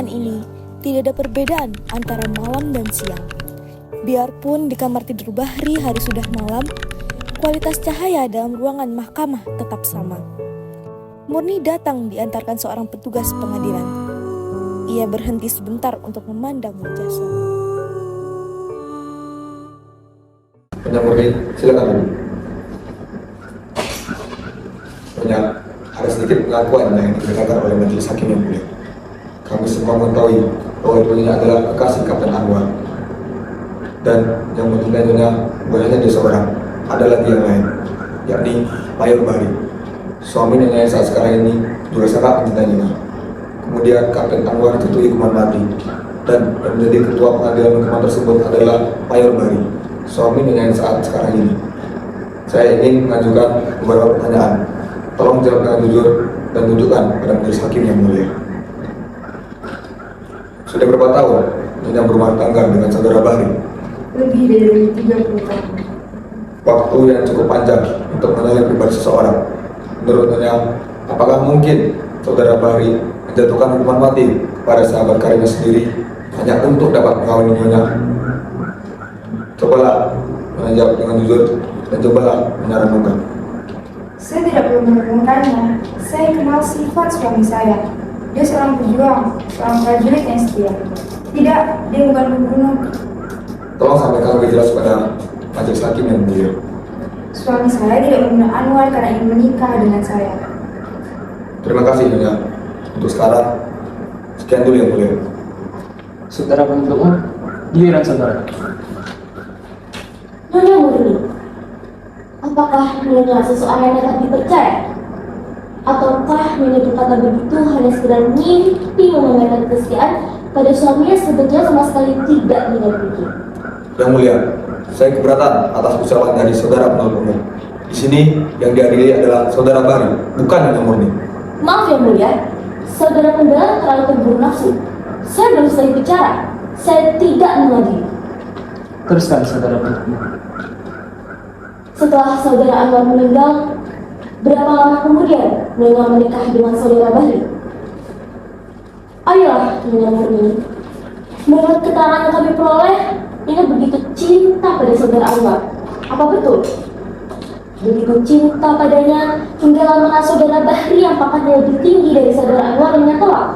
ini, tidak ada perbedaan antara malam dan siang. Biarpun di kamar tidur Bahri hari sudah malam, kualitas cahaya dalam ruangan mahkamah tetap sama. Murni datang diantarkan seorang petugas pengadilan. Ia berhenti sebentar untuk memandang wajah suami. Banyak Murni, silakan dulu. Banyak, ada sedikit pengakuan yang dikatakan oleh majelis hakim yang mulia. Kami semua mengetahui bahwa dulunya adalah kekasih Kapten Anwar. Dan yang mencintainya bukan hanya dia seorang, ada lagi yang lain, yakni Mayor Bahri. Suami nenek saat sekarang ini juga sangat mencintainya. Kemudian Kapten Anwar dijatuhi hukuman mati, dan yang menjadi ketua pengadilan hukuman tersebut adalah Mayor Bahri, suami nenek saat sekarang ini. Saya ingin mengajukan beberapa pertanyaan. Tolong jawab dengan jujur dan tunjukkan pada majelis hakim yang mulia. Sudah berapa tahun Nyonya berumah tangga dengan saudara Bahri? Lebih dari 30 tahun. Waktu yang cukup panjang untuk menilai pribadi seseorang. Menurut Nyonya, apakah mungkin saudara Bahri menjatuhkan hukuman mati pada sahabat karibnya sendiri hanya untuk dapat mengawini Nyonya? Cobalah menjawab dengan jujur dan cobalah menyarankan. Saya tidak perlu merenungkannya. Saya kenal sifat suami saya. Dia seorang pejuang, seorang prajurit yang setia. Tidak, dia bukan pembunuh. Tolong sampaikan lebih jelas pada majelis hakim yang mulia. Suami saya tidak membunuh Anwar karena ingin menikah dengan saya. Terima kasih Nyonya. Untuk sekarang, sekian dulu yang mulia. Saudara penuntut umum, giliran saudara. Nyonya Murni, apakah Nyonya seseorang yang dapat dipercaya? Ataukah Nyonya berkata begitu hanya sekedar mimpi memamerkan kesetiaan pada suaminya sebetulnya sama sekali tidak Nyonya pikir? Yang mulia, saya keberatan atas ucapan dari saudara penuntut umum. Di sini yang diadili adalah saudara Bahri, bukan Nyonya Murni. Maaf yang mulia, saudara pembela terlalu terburu nafsu. Saya belum selesai bicara. Saya tidak mengadili. Teruskan saudara penuntut umum. Setelah saudara Anwar meninggal, berapa lama kemudian Nyonya menikah dengan saudara Bahri? Ayolah Nyonya Murni, menurut keterangan yang kami peroleh, Nyonya begitu cinta pada saudara Anwar. Apa betul? Begitu cinta padanya hingga lamaran saudara Bahri yang pangkatnya lebih tinggi dari saudara Anwar Nyonya tolak?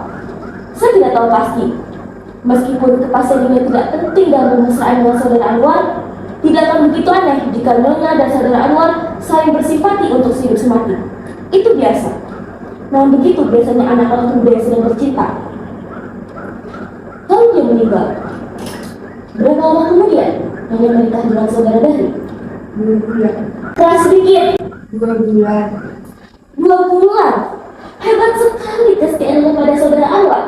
Saya tidak tahu pasti. Meskipun kepastian Nyonya tidak penting dalam permesraan dengan saudara Anwar, tidak akan begitu aneh jika Nyonya dan saudara Anwar saling bersifati untuk hidup semati. Itu biasa. Namun begitu biasanya anak-anak muda yang sedang bercinta. Lalu dia meninggal. Berapa lama kemudian Nyonya menikah dengan saudara Bahri? 2 bulan. Keras sedikit. 2 bulan. 2 bulan. Hebat sekali kesetiaannya pada saudara Anwar.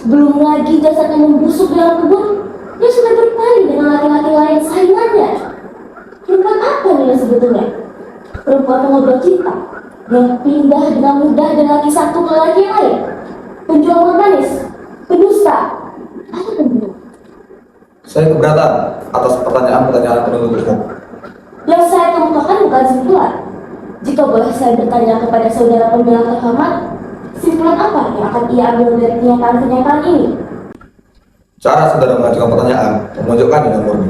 Belum lagi jasadnya membusuk dalam kebun, dia sudah berpaling dengan laki-laki lain saingannya. Perempuan apa Nyonya sebetulnya? Perempuan pengobrol cinta yang pindah dengan mudah dari laki satu ke laki yang lain. Penjual manis, pendusta, atau pembunuh? Saya keberatan atas pertanyaan-pertanyaan penuntut umum. Yang saya kemukakan bukan simpulan. Jika boleh saya bertanya kepada saudara pembela terhormat, simpulan apa yang akan ia ambil dari kenyataan-kenyataan ini? Cara saudara mengajukan pertanyaan memojokkan Nyonya Murni.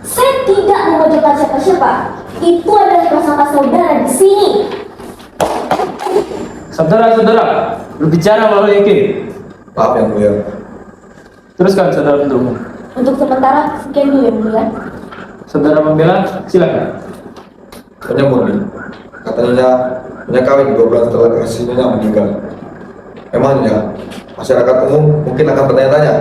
Saya tidak memojokkan siapa-siapa. Itu adalah prasangka saudara di sini. Saudara-saudara, berbicara melalui yakin. Maaf yang mulia. Teruskan saudara penuntut umum. Untuk sementara, sekian dulu yang mulia. Saudara pembela, silakan. Nyonya Murni, katanya Nyonya kawin 2 bulan setelah kekasih Nyonya meninggal. Emangnya masyarakat umum mungkin akan bertanya-tanya,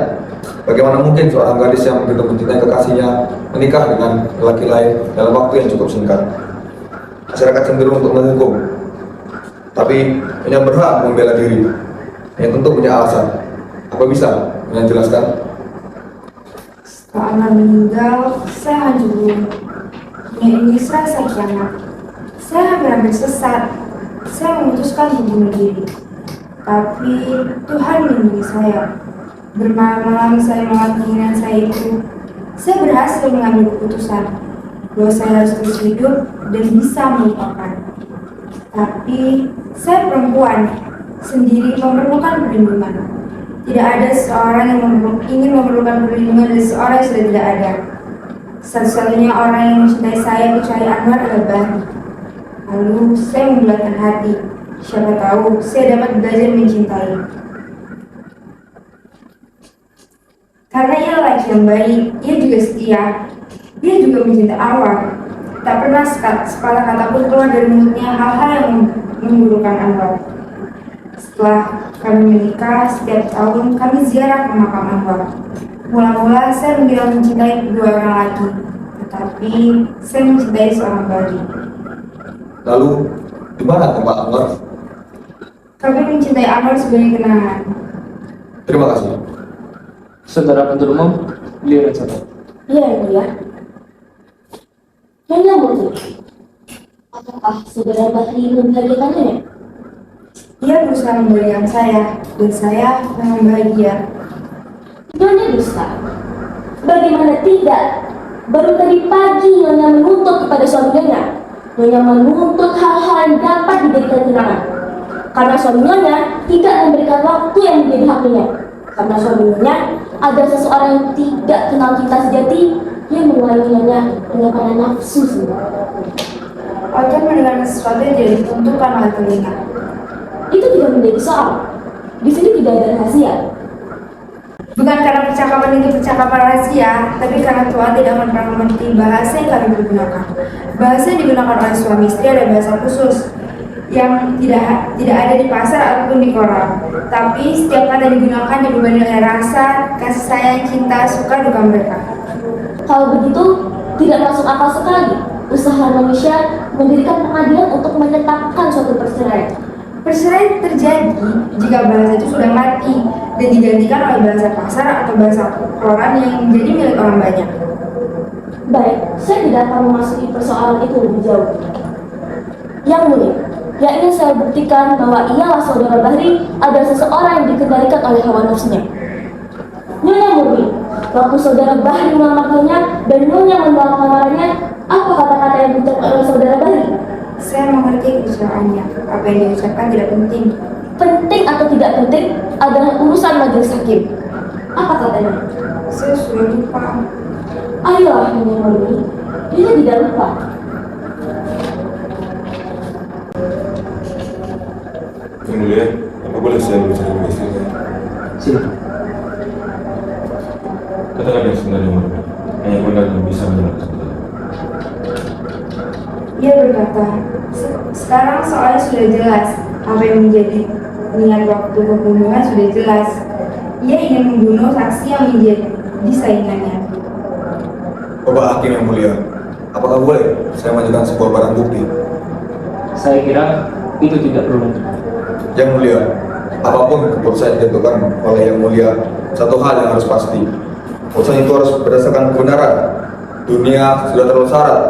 bagaimana mungkin seorang gadis yang begitu mencintai kekasihnya menikah dengan lelaki lain dalam waktu yang cukup singkat? Masyarakat cenderung untuk menghukum, tapi Nyonya berhak membela diri. Yang tentu punya alasan. Apa bisa Nyonya jelaskan? Setelah Anwar meninggal, saya hancur. Dunia ini serasa kiamat. Saya hampir sesat. Saya memutuskan untuk bunuh diri. Tapi Tuhan melindungi saya. Bermalam-malam saya melawan keinginan saya itu. Saya berhasil mengambil keputusan bahwa saya harus terus hidup dan bisa melupakan. Tapi saya perempuan, sendiri memerlukan perlindungan. Tidak ada seorang yang ingin memerlukan perlindungan dari seorang yang sudah tidak ada. Satu-satunya orang yang mencintai saya kecuali Anwar adalah Bahri. Lalu saya membulatkan hati. Siapa tahu saya dapat belajar mencintai. Karena ia lelaki yang baik, ia juga setia. Dia juga mencintai Anwar. Tak pernah sepatah kata pun keluar dari mulutnya hal-hal yang memburukan Anwar. Setelah kami menikah, setiap tahun kami ziarah ke makam Anwar. Mula-mula saya mengira mencintai dua orang lagi, tetapi saya mencintai seorang Bahri. Lalu, di mana tempat Anwar? Kami mencintai Anwar sebagai kenangan. Terima kasih. Saudara penuntut umum, giliran saudara. Iya, yang mulia. Nyonya Murni, apakah saudara Bahri membahagiakannya? Ia berusaha membahagiakan saya, dan saya memang bahagia. Nyonya dusta. Bagaimana tidak? Baru tadi pagi Nyonya menuntut kepada suami Nyonya. Nyonya menuntut hal-hal yang dapat dijadikan kenangan. Karena suami Nyonya tidak memberikan waktu yang menjadi hak Nyonya. Karena suami Nyonya ada seseorang yang tidak kenal cinta sejati yang mengulangi Nyonya hanya karena nafsu semua. Ojan mendengar sesuatu yang tidak ditentukan oleh telinga. Itu tidak menjadi soal. Di sini tidak ada rahasia. Bukan karena percakapan itu percakapan rahasia, tapi karena Tuhan tidak pernah mengerti bahasa yang kami pergunakan. Bahasa yang digunakan oleh suami istri adalah bahasa khusus yang tidak ada di pasar ataupun di koran. Tapi setiap kata digunakan dibebani oleh rasa, kasih sayang, cinta, suka, duka mereka. Kalau begitu, tidak masuk akal sekali usaha manusia mendirikan pengadilan untuk menetapkan suatu perceraian. Perceraian terjadi jika bahasa itu sudah mati dan digantikan oleh bahasa pasar atau bahasa koran yang menjadi milik orang banyak. Baik, saya tidak akan memasuki persoalan itu lebih jauh. Yang mulia, yang ingin saya buktikan bahwa ialah saudara Bahri adalah seseorang yang dikendalikan oleh hawa nafsunya. Nyonya Murni, waktu saudara Bahri melamar Nyonya dan Nyonya menolak lamarannya, apa kata-kata yang diucapkan oleh saudara Bahri? Saya mengerti kecelaannya. Apa yang diucapkan tidak penting. Penting atau tidak penting adalah urusan majelis hakim. Apa katanya? Saya sudah lupa. Ayolah Nyonya Murni, dia tidak lupa. Yang mulia, apa boleh saya berbicara dengan istri saya? Silakan. Katakan yang sebenarnya Murni, hanya benar yang bisa menjelaskan saya. Ia berkata, sekarang soalnya sudah jelas. Apa yang menjadi niat waktu pembunuhan sudah jelas. Ia ingin membunuh saksi yang menjadi saingannya. Bapak Hakim yang mulia, apakah boleh saya mengajukan sebuah barang bukti? Saya kira itu tidak perlu. Yang mulia, apapun keputusan yang ditentukan oleh yang mulia, satu hal yang harus pasti. Keputusan itu harus berdasarkan kebenaran. Dunia sudah terlalu syarat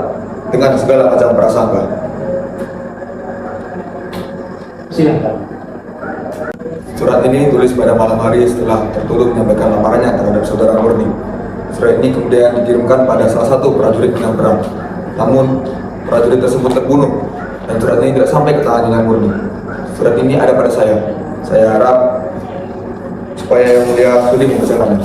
dengan segala macam prasangka. Silakan. Surat ini tulis pada malam hari setelah tertuduh menyampaikan lamarannya terhadap saudara Murni. Surat ini kemudian dikirimkan pada salah satu prajurit yang berang. Namun prajurit tersebut terbunuh dan surat ini tidak sampai ke tangan yang Murni. Surat ini ada pada saya. Saya harap supaya yang mulia sudi membacakannya.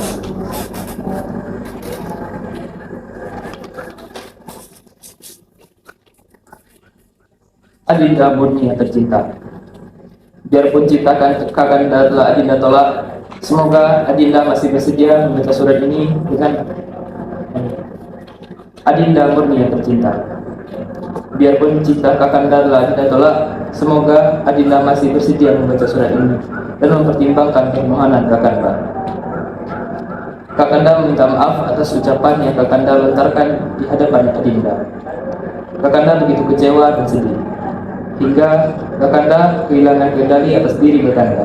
Adinda Murni yang tercinta, biarpun cinta Kakanda telah Adinda tolak, semoga Adinda masih bersedia membaca surat ini dengan Adinda Murni yang tercinta. Biarpun cinta Kakanda telah Adinda tolak, semoga Adinda masih bersedia membaca surat ini dan mempertimbangkan permohonan Kakanda. Kakanda meminta maaf atas ucapan yang Kakanda lontarkan di hadapan Adinda. Kakanda begitu kecewa dan sedih, hingga Kakanda kehilangan kendali atas diri Kakanda.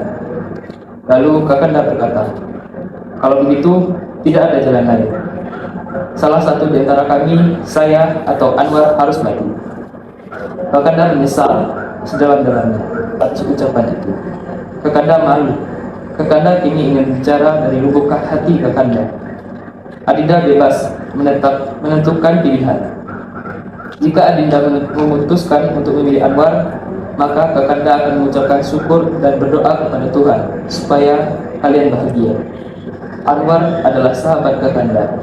Lalu Kakanda berkata, kalau begitu tidak ada jalan lain. Salah satu di antara kami, saya atau Anwar harus mati. Kakanda menyesal sedalam-dalamnya atas ucapan itu. Kakanda malu. Kakanda kini ingin bicara dari lubuk hati Kakanda. Adinda bebas menentukan pilihan. Jika Adinda memutuskan untuk memilih Anwar, maka Kakanda akan mengucapkan syukur dan berdoa kepada Tuhan supaya kalian bahagia. Anwar adalah sahabat Kakanda.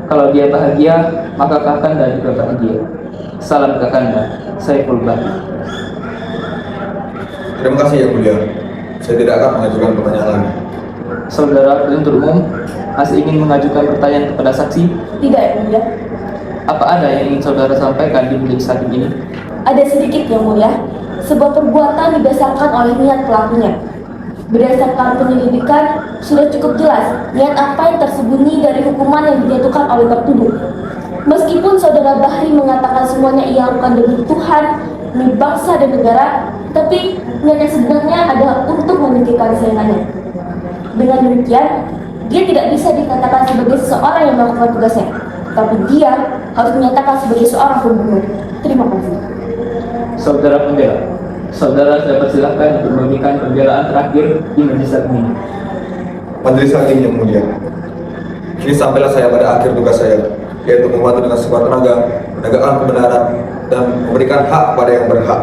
Kalau dia bahagia, maka Kakanda juga bahagia. Salam Kakanda, Saiful Bahri. Terima kasih Yang Mulia. Saya tidak akan mengajukan pertanyaan lagi. Saudara penuntut umum masih ingin mengajukan pertanyaan kepada saksi? Tidak, Yang Mulia. Apa ada yang ingin saudara sampaikan di majelis hakim ini? Ada sedikit, Yang Mulia. Sebuah perbuatan didasarkan oleh niat pelakunya. Berdasarkan penyelidikan, sudah cukup jelas niat apa yang tersembunyi dari hukuman yang dijatuhkan oleh tertuduh. Meskipun saudara Bahri mengatakan semuanya ia lakukan demi Tuhan, demi bangsa dan negara, tapi niatnya sebenarnya adalah untuk menyingkirkan saingannya. Dengan demikian, dia tidak bisa dikatakan sebagai seseorang yang melakukan tugasnya, tapi dia harus menyatakan sebagai seorang pembunuh. Terima kasih. Saudara pembela, saudara saya persilahkan untuk memberikan pembelaan terakhir di majelis hakim ini. Majelis Hakim yang mulia, kini sampailah saya pada akhir tugas saya, yaitu membantu dengan sekuat tenaga, menegakkan kebenaran, dan memberikan hak kepada yang berhak.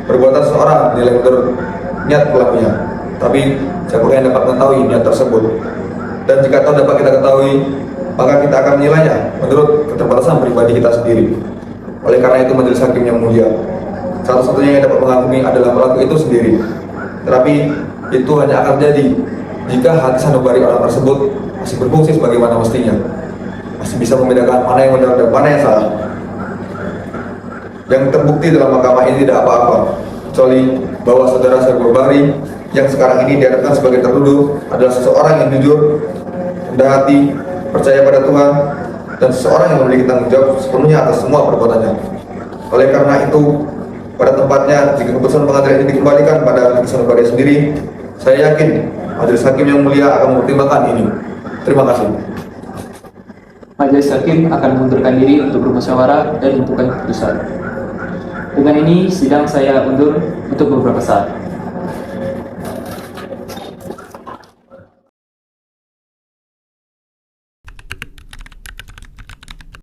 Perbuatan seorang nilai menurut niat pelakunya, tapi siapa yang dapat mengetahui niat tersebut. Dan jika tahu dapat kita ketahui, maka kita akan menilainya menurut keterbatasan pribadi kita sendiri. Oleh karena itu Majelis Hakim yang mulia, satu-satunya yang dapat mengakui adalah pelaku itu sendiri. Tetapi itu hanya akan terjadi jika hati sanubari orang tersebut masih berfungsi sebagaimana mestinya, masih bisa membedakan mana yang benar dan mana yang salah. Yang terbukti dalam mahkamah ini tidak apa-apa, kecuali bahwa saudara Saiful Bahri yang sekarang ini dihadapkan sebagai tertuduh adalah seseorang yang jujur, rendah hati, percaya pada Tuhan, dan seseorang yang memiliki tanggung jawab sepenuhnya atas semua perbuatannya. Oleh karena itu, pada tempatnya jika keputusan pengadilan ini dikembalikan pada keputusan Bahri sendiri, saya yakin Majelis Hakim yang mulia akan mempertimbangkan ini. Terima kasih. Majelis hakim akan mengundurkan diri untuk bermusyawarah dan menentukan keputusan. Dengan ini sidang saya undur untuk beberapa saat.